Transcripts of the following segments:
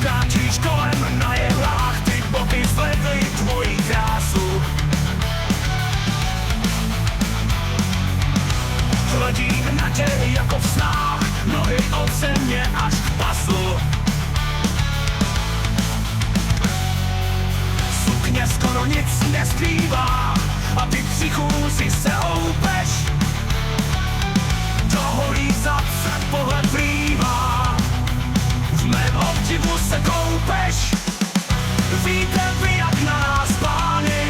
Kráčíš kolem na jehlách, ty boky zvedly tvoji krásu. Hledím na tě jako v snách, nohy od země až k pasu. Sukně skoro nic neskrývá a ty při chůzi se houpeš. Do holí zadce pohled vrývá, v mém obdivu se koupeš. Víte vy, jak na nás pány,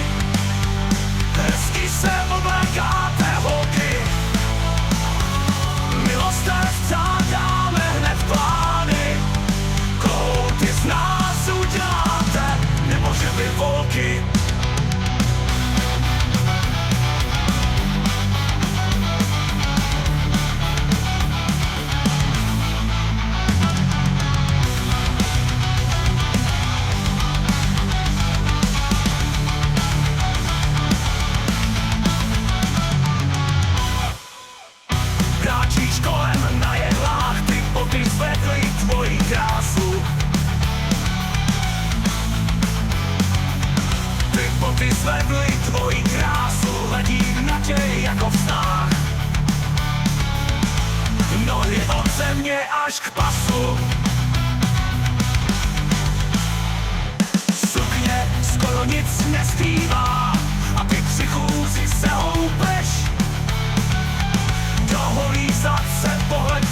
hezky se oblékáte holky. Milostevca dáme hned plány, koho ty z nás uděláte, nebo že vy volky. Kráčíš kolem na jehlách, ty boty zvedly tvoji krásu. Ty boty zvedly tvoji krásu, hledím na tě jako v snách. Nohy od země až k pasu. Sukně skoro nic neskrývá a ty při chůzi se houpeš. Do holí zadce pohled